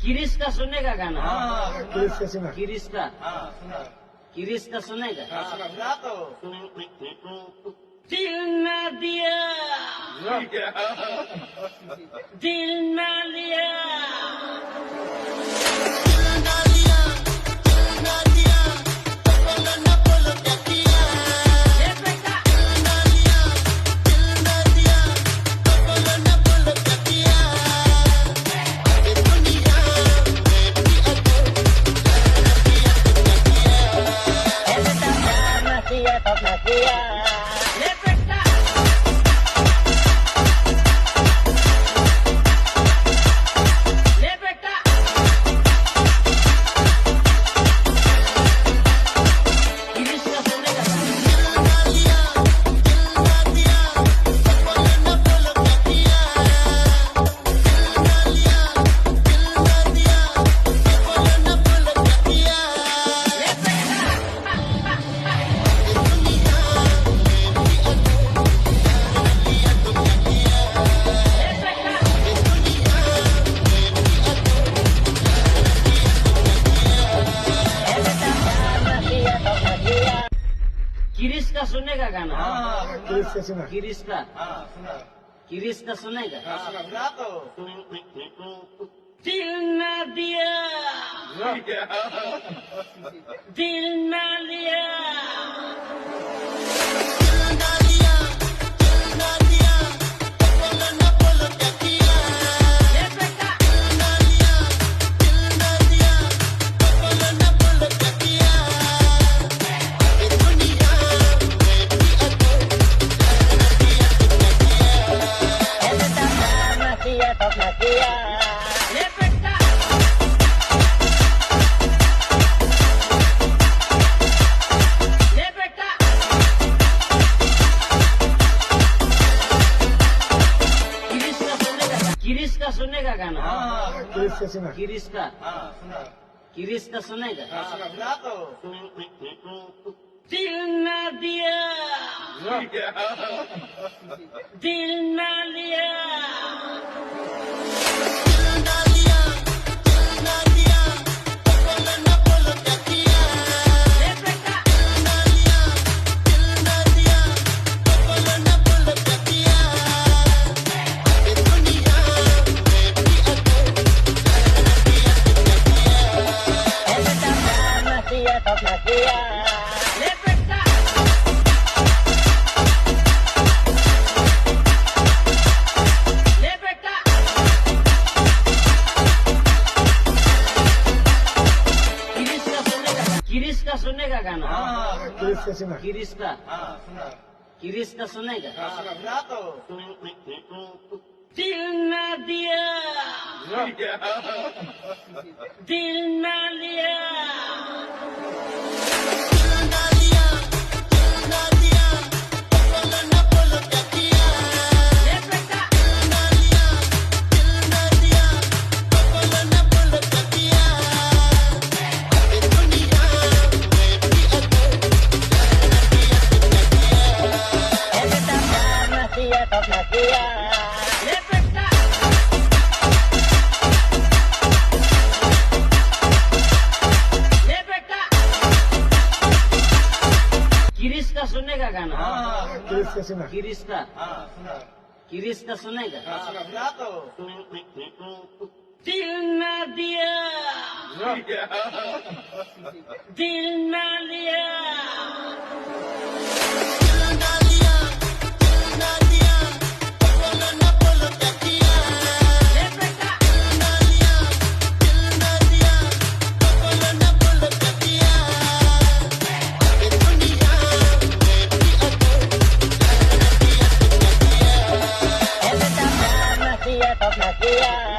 किरिस का सुनेगा गाना? किरिस का सुना। किरिस का सुना। किरिस का सुनेगा? सुना तो। दिल ना दिया, दिल ना लिया, ये बेटा ये बेटा ये बेटा किरिस का सुनेगा गाना? ये किरिस का सुनेगा गाना? किरिस का सुना। किरिस का सुना। किरिस का सुनेगा? सुना तो। दिल ना दिया, दिल ना लिया, ये बेटा ये बेटा ये बेटा किरिस का सुनेगा गाना? किरिस का सुना। किरिस का सुना। किरिस का सुनेगा? सुना तो। दिल ना दिया, दिल ना लिया, ये बेटा ये बेटा ये बेटा किरिस का सुनेगा गाना? किरिस का सुना। किरिस का सुना। किरिस का सुनेगा? सुना तो। दिल ना दिया, दिल ना लिया, ये बेटा ये बेटा ये बेटा किरिस का सुनेगा गाना? किरिस का सुना। किरिस का सुना। किरिस का सुनेगा? सुना तो। दिल ना दिया, दिल ना लिया, ये बेटा Thank you.